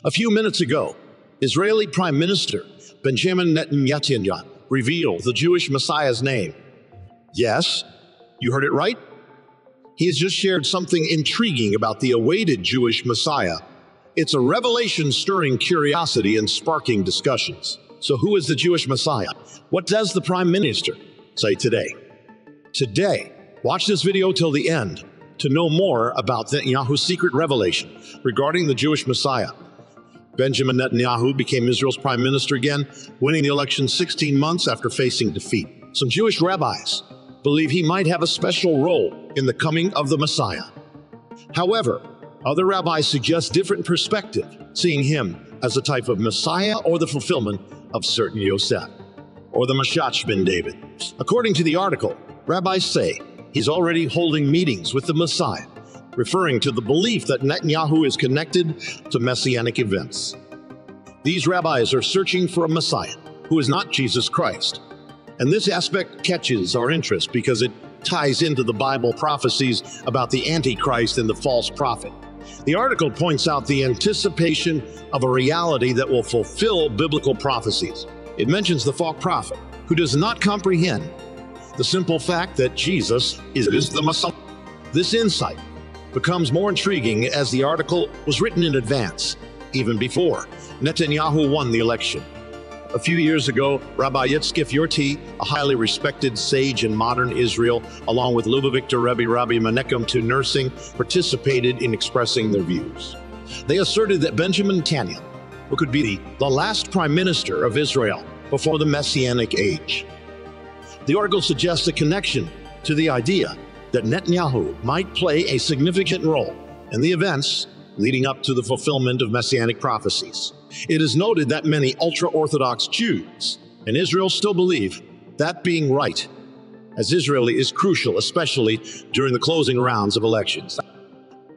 A few minutes ago, Israeli Prime Minister Benjamin Netanyahu revealed the Jewish Messiah's name. Yes, you heard it right. He has just shared something intriguing about the awaited Jewish Messiah. It's a revelation stirring curiosity and sparking discussions. So who is the Jewish Messiah? What does the Prime Minister say today? Today, watch this video till the end to know more about Netanyahu's secret revelation regarding the Jewish Messiah. Benjamin Netanyahu became Israel's prime minister again, winning the election 16 months after facing defeat. Some Jewish rabbis believe he might have a special role in the coming of the Messiah. However, other rabbis suggest different perspective, seeing him as a type of Messiah or the fulfillment of certain Yosef, or the Mashiach ben David. According to the article, rabbis say he's already holding meetings with the Messiah, referring to the belief that Netanyahu is connected to messianic events. These rabbis are searching for a Messiah who is not Jesus Christ. And this aspect catches our interest because it ties into the Bible prophecies about the Antichrist and the false prophet. The article points out the anticipation of a reality that will fulfill biblical prophecies. It mentions the false prophet who does not comprehend the simple fact that Jesus is the Messiah. This insight becomes more intriguing as the article was written in advance, even before Netanyahu won the election. A few years ago, Rabbi Yitzchak Yorti, a highly respected sage in modern Israel, along with Lubavitcher Rebbe Rabbi Menachem to nursing, participated in expressing their views. They asserted that Benjamin Netanyahu, who could be the last prime minister of Israel before the Messianic age. The article suggests a connection to the idea that Netanyahu might play a significant role in the events leading up to the fulfillment of Messianic prophecies. It is noted that many ultra-Orthodox Jews in Israel still believe that being right, as Israel is crucial, especially during the closing rounds of elections.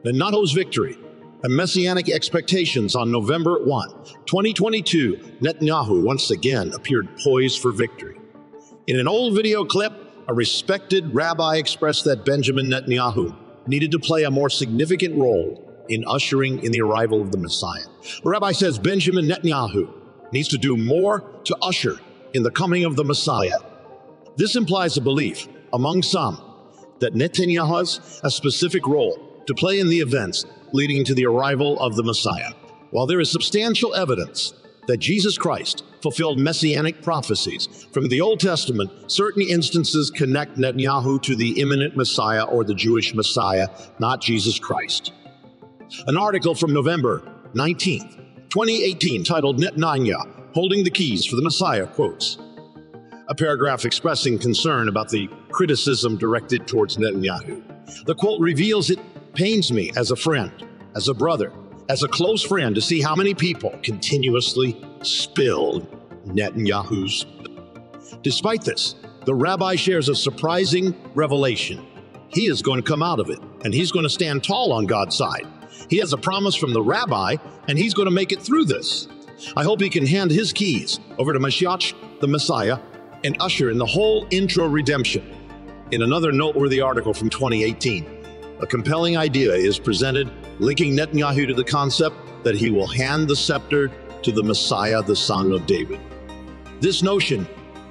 Netanyahu's victory and Messianic expectations on November 1, 2022, Netanyahu once again appeared poised for victory. In an old video clip, a respected rabbi expressed that Benjamin Netanyahu needed to play a more significant role in ushering in the arrival of the Messiah. The rabbi says Benjamin Netanyahu needs to do more to usher in the coming of the Messiah. This implies a belief among some that Netanyahu has a specific role to play in the events leading to the arrival of the Messiah. While there is substantial evidence that Jesus Christ fulfilled messianic prophecies from the Old Testament, certain instances connect Netanyahu to the imminent Messiah or the Jewish Messiah, not Jesus Christ. An article from November 19, 2018, titled Netanyahu Holding the Keys for the Messiah, quotes a paragraph expressing concern about the criticism directed towards Netanyahu. The quote reveals, "It pains me as a friend, as a brother, as a close friend to see how many people continuously spill Netanyahu's." Despite this, the rabbi shares a surprising revelation. He is going to come out of it, and he's going to stand tall on God's side. He has a promise from the rabbi, and he's going to make it through this. I hope he can hand his keys over to Mashiach, the Messiah, and usher in the whole intro redemption. In another noteworthy article from 2018, a compelling idea is presented linking Netanyahu to the concept that he will hand the scepter to the Messiah, the son of David. This notion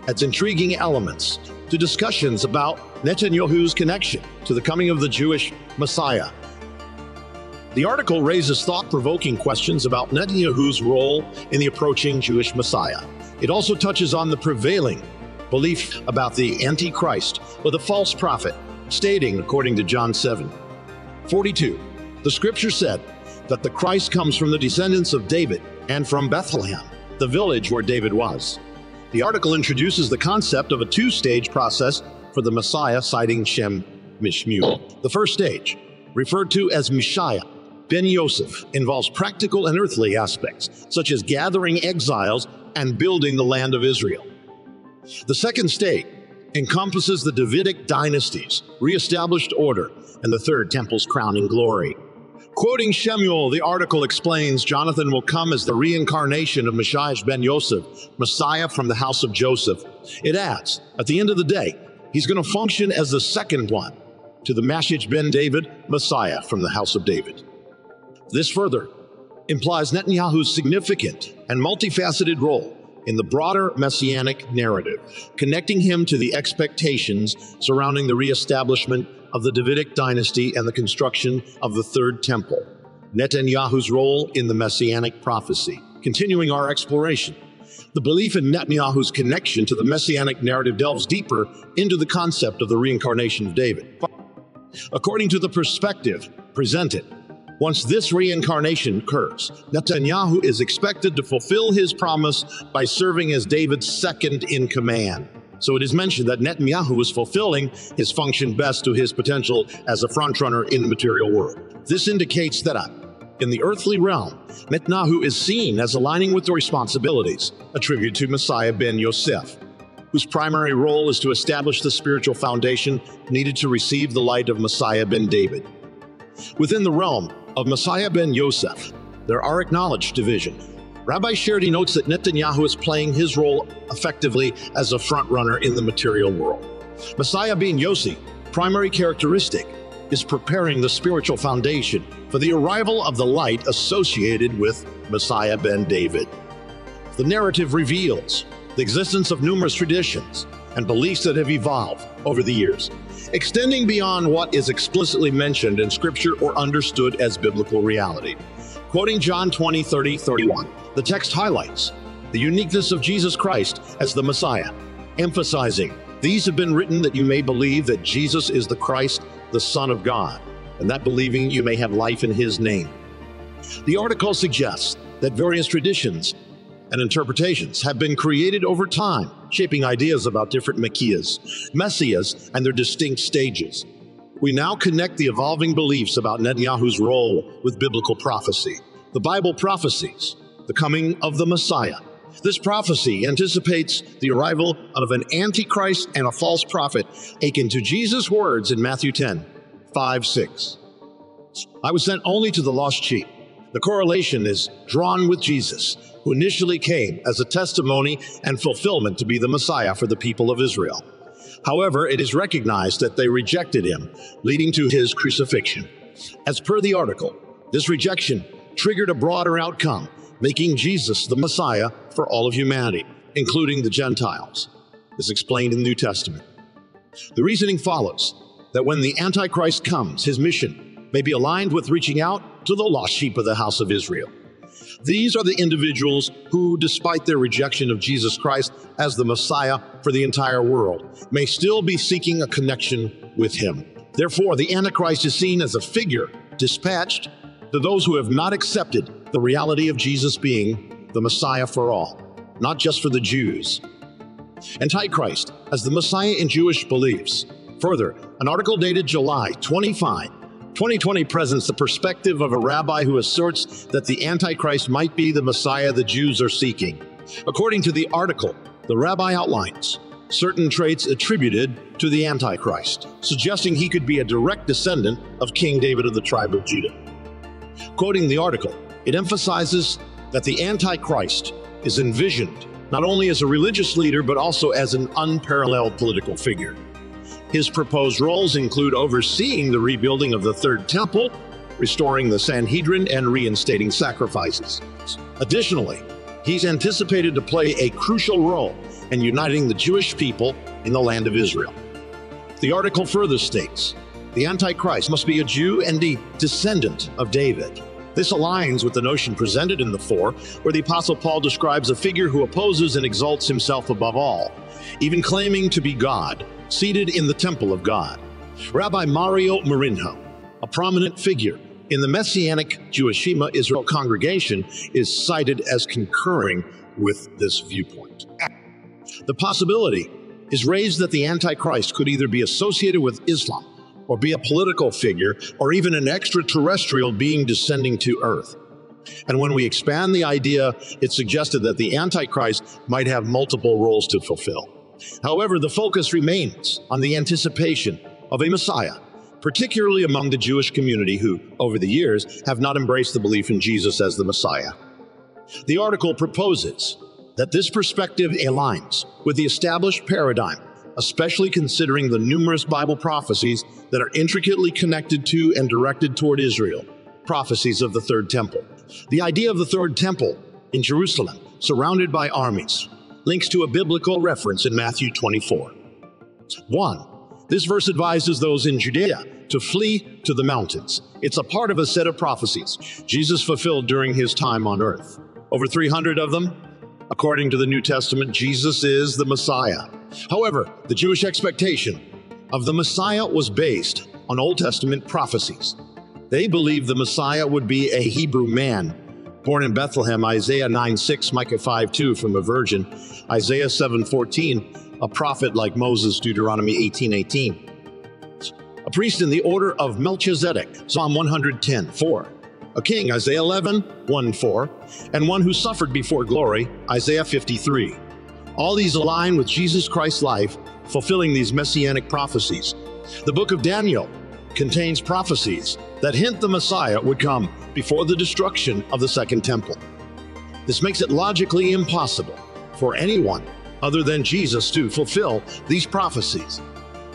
adds intriguing elements to discussions about Netanyahu's connection to the coming of the Jewish Messiah. The article raises thought-provoking questions about Netanyahu's role in the approaching Jewish Messiah. It also touches on the prevailing belief about the Antichrist or the false prophet, stating, according to John 7:42, the scripture said that the Christ comes from the descendants of David and from Bethlehem, the village where David was. The article introduces the concept of a two-stage process for the Messiah, citing Shem Mishmuel. The first stage, referred to as Messiah ben Yosef, involves practical and earthly aspects, such as gathering exiles and building the land of Israel. The second stage encompasses the Davidic dynasties, reestablished order, and the third temple's crowning glory. Quoting Shemuel, the article explains Jonathan will come as the reincarnation of Mashiach ben Yosef, Messiah from the house of Joseph. It adds, at the end of the day, he's going to function as the second one to the Mashiach ben David, Messiah from the house of David. This further implies Netanyahu's significant and multifaceted role in the broader messianic narrative, connecting him to the expectations surrounding the reestablishment of the Davidic dynasty and the construction of the Third Temple. Netanyahu's role in the messianic prophecy. Continuing our exploration, the belief in Netanyahu's connection to the messianic narrative delves deeper into the concept of the reincarnation of David. According to the perspective presented, once this reincarnation occurs, Netanyahu is expected to fulfill his promise by serving as David's second in command. So it is mentioned that Netanyahu is fulfilling his function best to his potential as a frontrunner in the material world. This indicates that in the earthly realm, Netanyahu is seen as aligning with the responsibilities attributed to Messiah ben Yosef, whose primary role is to establish the spiritual foundation needed to receive the light of Messiah ben David. Within the realm of Messiah ben Yosef, there are acknowledged divisions. Rabbi Sherdy notes that Netanyahu is playing his role effectively as a frontrunner in the material world. Messiah ben Yosef's primary characteristic is preparing the spiritual foundation for the arrival of the light associated with Messiah ben David. The narrative reveals the existence of numerous traditions and beliefs that have evolved over the years, extending beyond what is explicitly mentioned in Scripture or understood as biblical reality. Quoting John 20:30-31, the text highlights the uniqueness of Jesus Christ as the Messiah, emphasizing, "These have been written that you may believe that Jesus is the Christ, the Son of God, and that believing you may have life in His name." The article suggests that various traditions and interpretations have been created over time, shaping ideas about different messiahs, and their distinct stages. We now connect the evolving beliefs about Netanyahu's role with biblical prophecy. The Bible prophesies the coming of the Messiah. This prophecy anticipates the arrival of an antichrist and a false prophet, akin to Jesus' words in Matthew 10:5-6. "I was sent only to the lost sheep." The correlation is drawn with Jesus, who initially came as a testimony and fulfillment to be the Messiah for the people of Israel. However, it is recognized that they rejected him, leading to his crucifixion. As per the article, this rejection triggered a broader outcome, making Jesus the Messiah for all of humanity, including the Gentiles. This is explained in the New Testament. The reasoning follows that when the Antichrist comes, his mission may be aligned with reaching out to the lost sheep of the house of Israel. These are the individuals who, despite their rejection of Jesus Christ as the Messiah for the entire world, may still be seeking a connection with him. Therefore, the Antichrist is seen as a figure dispatched to those who have not accepted the reality of Jesus being the Messiah for all, not just for the Jews. Antichrist as the Messiah in Jewish beliefs. Further, an article dated July 25, 2020 presents the perspective of a rabbi who asserts that the Antichrist might be the Messiah the Jews are seeking. According to the article, the rabbi outlines certain traits attributed to the Antichrist, suggesting he could be a direct descendant of King David of the tribe of Judah. Quoting the article, it emphasizes that the Antichrist is envisioned not only as a religious leader, but also as an unparalleled political figure. His proposed roles include overseeing the rebuilding of the Third Temple, restoring the Sanhedrin, and reinstating sacrifices. Additionally, he's anticipated to play a crucial role in uniting the Jewish people in the land of Israel. The article further states, the Antichrist must be a Jew and a descendant of David. This aligns with the notion presented in the 4, where the Apostle Paul describes a figure who opposes and exalts himself above all, even claiming to be God, seated in the temple of God. Rabbi Mario Marinho, a prominent figure in the Messianic Jewish Shema Israel congregation, is cited as concurring with this viewpoint. The possibility is raised that the Antichrist could either be associated with Islam, or be a political figure, or even an extraterrestrial being descending to earth. And when we expand the idea, it's suggested that the Antichrist might have multiple roles to fulfill. However, the focus remains on the anticipation of a Messiah, particularly among the Jewish community who, over the years, have not embraced the belief in Jesus as the Messiah. The article proposes that this perspective aligns with the established paradigm, especially considering the numerous Bible prophecies that are intricately connected to and directed toward Israel, prophecies of the Third Temple, The idea of the third temple in Jerusalem, surrounded by armies, links to a biblical reference in Matthew 24. 1. This verse advises those in Judea to flee to the mountains. It's a part of a set of prophecies Jesus fulfilled during his time on earth. Over 300 of them. According to the New Testament, Jesus is the Messiah. However, the Jewish expectation of the Messiah was based on Old Testament prophecies. They believed the Messiah would be a Hebrew man, born in Bethlehem, Isaiah 9:6, Micah 5:2 from a virgin, Isaiah 7:14, a prophet like Moses, Deuteronomy 18:18. A priest in the order of Melchizedek, Psalm 110:4. A king, Isaiah 11:1-4, and one who suffered before glory, Isaiah 53. All these align with Jesus Christ's life, fulfilling these messianic prophecies. The book of Daniel contains prophecies that hint the Messiah would come before the destruction of the Second Temple. This makes it logically impossible for anyone other than Jesus to fulfill these prophecies,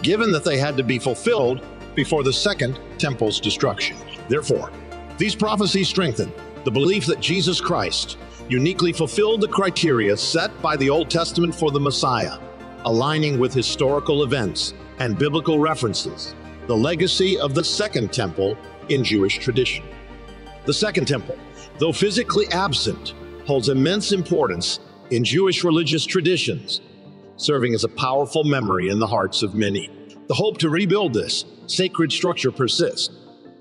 given that they had to be fulfilled before the Second Temple's destruction. Therefore, these prophecies strengthen the belief that Jesus Christ uniquely fulfilled the criteria set by the Old Testament for the Messiah, aligning with historical events and biblical references, the legacy of the Second Temple in Jewish tradition. The Second Temple, though physically absent, holds immense importance in Jewish religious traditions, serving as a powerful memory in the hearts of many. The hope to rebuild this sacred structure persists,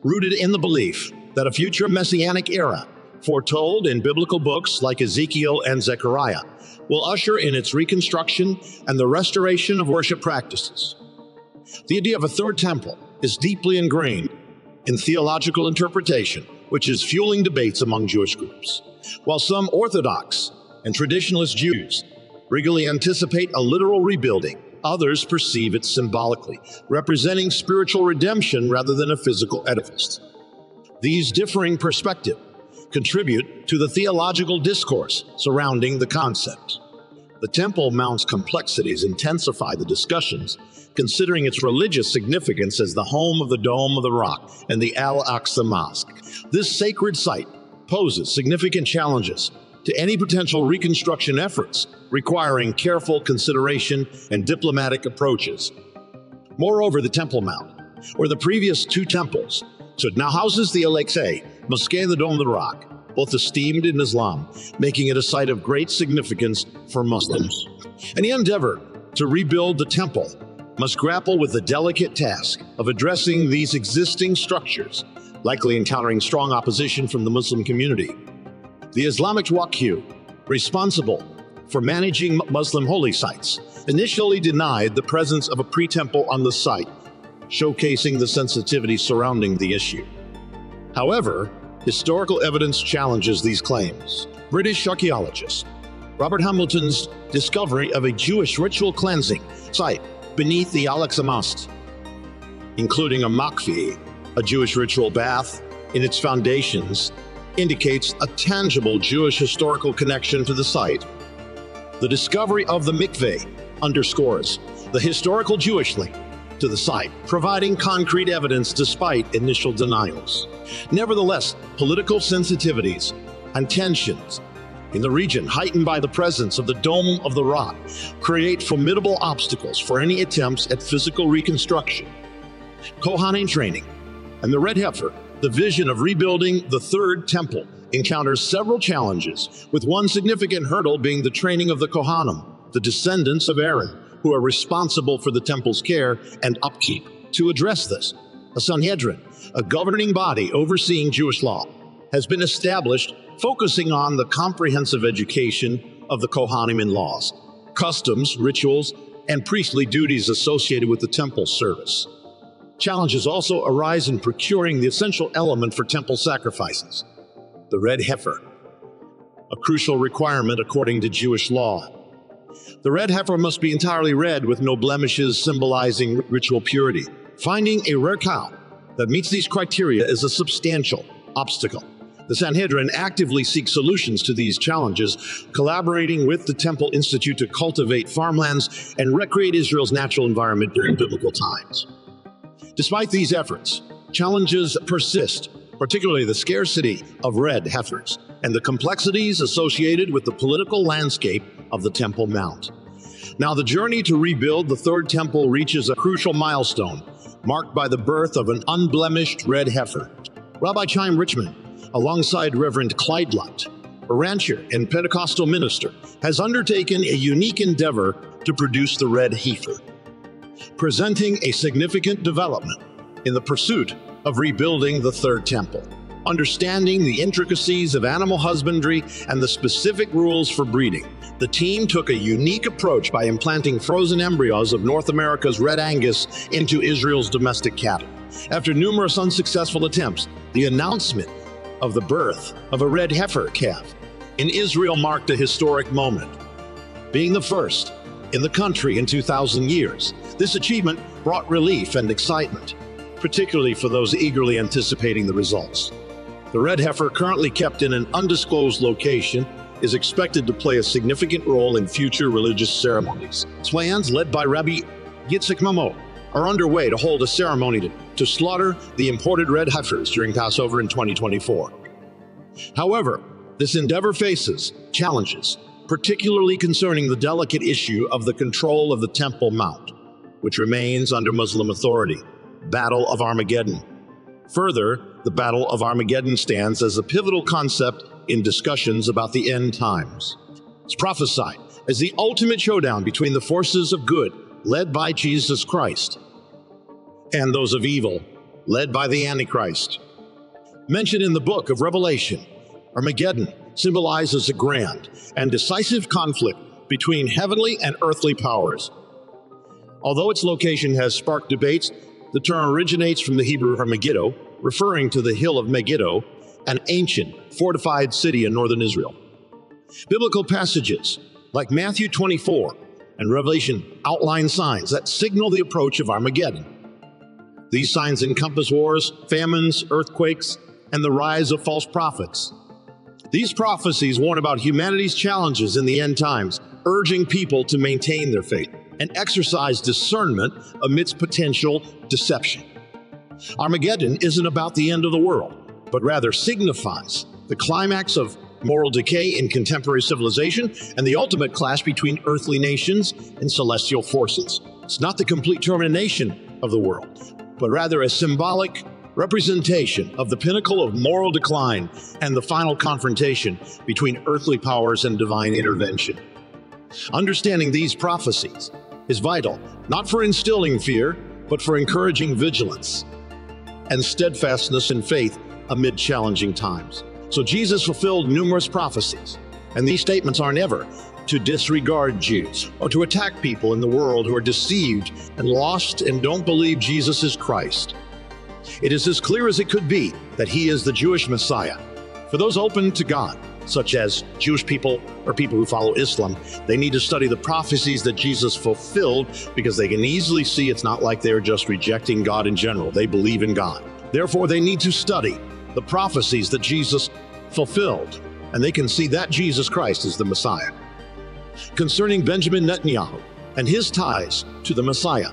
rooted in the belief that a future messianic era, foretold in biblical books like Ezekiel and Zechariah, will usher in its reconstruction and the restoration of worship practices. The idea of a third temple is deeply ingrained in theological interpretation, which is fueling debates among Jewish groups. While some Orthodox and traditionalist Jews regularly anticipate a literal rebuilding, others perceive it symbolically, representing spiritual redemption rather than a physical edifice. These differing perspectives contribute to the theological discourse surrounding the concept. The Temple Mount's complexities intensify the discussions, considering its religious significance as the home of the Dome of the Rock and the Al-Aqsa Mosque. This sacred site poses significant challenges to any potential reconstruction efforts, requiring careful consideration and diplomatic approaches. Moreover, the Temple Mount, where the previous two temples stood, now houses the Al-Aqsa Mosque and the Dome of the Rock, both esteemed in Islam, making it a site of great significance for Muslims. Any endeavor to rebuild the temple must grapple with the delicate task of addressing these existing structures, likely encountering strong opposition from the Muslim community. The Islamic Waqf, responsible for managing Muslim holy sites, initially denied the presence of a pre-temple on the site, showcasing the sensitivity surrounding the issue. However, historical evidence challenges these claims. British archaeologist Robert Hamilton's discovery of a Jewish ritual cleansing site beneath the Al-Aqsa Mosque, including a makvi, a Jewish ritual bath, in its foundations, indicates a tangible Jewish historical connection to the site. The discovery of the mikveh underscores the historical Jewish link to the site, providing concrete evidence despite initial denials. Nevertheless, political sensitivities and tensions in the region, heightened by the presence of the Dome of the Rock, create formidable obstacles for any attempts at physical reconstruction. Kohanim training and the Red Heifer, the vision of rebuilding the Third Temple, encounters several challenges, with one significant hurdle being the training of the Kohanim, the descendants of Aaron, who are responsible for the temple's care and upkeep. To address this, a Sanhedrin, a governing body overseeing Jewish law, has been established, focusing on the comprehensive education of the Kohanim in laws, customs, rituals, and priestly duties associated with the temple service. Challenges also arise in procuring the essential element for temple sacrifices, the red heifer, a crucial requirement according to Jewish law. The red heifer must be entirely red with no blemishes, symbolizing ritual purity. Finding a rare cow that meets these criteria is a substantial obstacle. The Sanhedrin actively seeks solutions to these challenges, collaborating with the Temple Institute to cultivate farmlands and recreate Israel's natural environment during biblical times. Despite these efforts, challenges persist particularly the scarcity of red heifers and the complexities associated with the political landscape of the Temple Mount. Now, the journey to rebuild the third temple reaches a crucial milestone, marked by the birth of an unblemished red heifer. Rabbi Chaim Richman, alongside Reverend Clyde Lutt, a rancher and Pentecostal minister, has undertaken a unique endeavor to produce the red heifer, presenting a significant development in the pursuit of rebuilding the third temple. Understanding the intricacies of animal husbandry and the specific rules for breeding, the team took a unique approach by implanting frozen embryos of North America's Red Angus into Israel's domestic cattle. After numerous unsuccessful attempts, the announcement of the birth of a red heifer calf in Israel marked a historic moment. Being the first in the country in 2,000 years, this achievement brought relief and excitement, particularly for those eagerly anticipating the results. The red heifer, currently kept in an undisclosed location, is expected to play a significant role in future religious ceremonies. Plans, led by Rabbi Yitzhak Mamo, are underway to hold a ceremony to slaughter the imported red heifers during Passover in 2024. However, this endeavor faces challenges, particularly concerning the delicate issue of the control of the Temple Mount, which remains under Muslim authority. Battle of Armageddon. Further, the Battle of Armageddon stands as a pivotal concept in discussions about the end times. It's prophesied as the ultimate showdown between the forces of good, led by Jesus Christ, and those of evil, led by the Antichrist. Mentioned in the book of Revelation, Armageddon symbolizes a grand and decisive conflict between heavenly and earthly powers. Although its location has sparked debates, the term originates from the Hebrew Megiddo, referring to the hill of Megiddo, an ancient fortified city in northern Israel. Biblical passages like Matthew 24 and Revelation outline signs that signal the approach of Armageddon. These signs encompass wars, famines, earthquakes, and the rise of false prophets. These prophecies warn about humanity's challenges in the end times, urging people to maintain their faith and exercise discernment amidst potential deception. Armageddon isn't about the end of the world, but rather signifies the climax of moral decay in contemporary civilization and the ultimate clash between earthly nations and celestial forces. It's not the complete termination of the world, but rather a symbolic representation of the pinnacle of moral decline and the final confrontation between earthly powers and divine intervention. Understanding these prophecies is vital, not for instilling fear, but for encouraging vigilance and steadfastness in faith amid challenging times. So Jesus fulfilled numerous prophecies, and these statements are never to disregard Jews or to attack people in the world who are deceived and lost and don't believe Jesus is Christ. It is as clear as it could be that he is the Jewish Messiah. For those open to God, such as Jewish people or people who follow Islam, they need to study the prophecies that Jesus fulfilled, because they can easily see it's not like they're just rejecting God in general. They believe in God. Therefore, they need to study the prophecies that Jesus fulfilled, and they can see that Jesus Christ is the Messiah. Concerning Benjamin Netanyahu and his ties to the Messiah,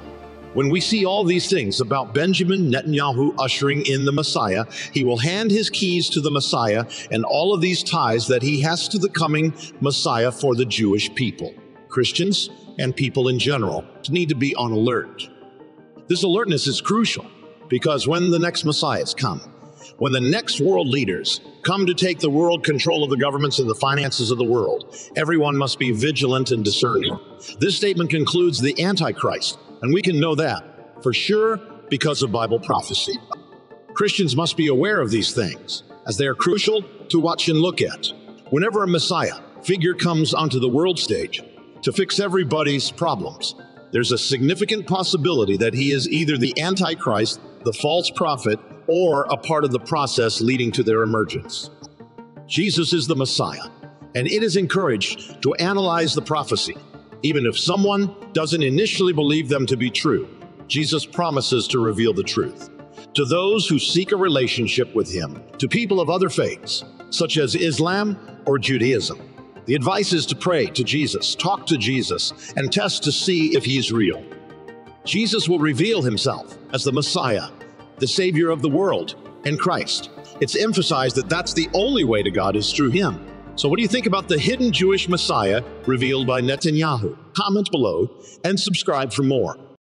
when we see all these things about Benjamin Netanyahu ushering in the Messiah, he will hand his keys to the Messiah and all of these ties that he has to the coming Messiah for the Jewish people. Christians and people in general need to be on alert. This alertness is crucial because when the next Messiahs come, when the next world leaders come to take the world control of the governments and the finances of the world, everyone must be vigilant and discerning. This statement concludes the Antichrist, and we can know that for sure because of Bible prophecy. Christians must be aware of these things, as they are crucial to watch and look at. Whenever a Messiah figure comes onto the world stage to fix everybody's problems, there's a significant possibility that he is either the Antichrist, the false prophet, or a part of the process leading to their emergence. Jesus is the Messiah, and it is encouraged to analyze the prophecy. Even if someone doesn't initially believe them to be true, Jesus promises to reveal the truth. To those who seek a relationship with him, to people of other faiths, such as Islam or Judaism, the advice is to pray to Jesus, talk to Jesus, and test to see if he's real. Jesus will reveal himself as the Messiah, the Savior of the world, and Christ. It's emphasized that that's the only way to God is through him. So what do you think about the hidden Jewish Messiah revealed by Netanyahu? Comment below and subscribe for more.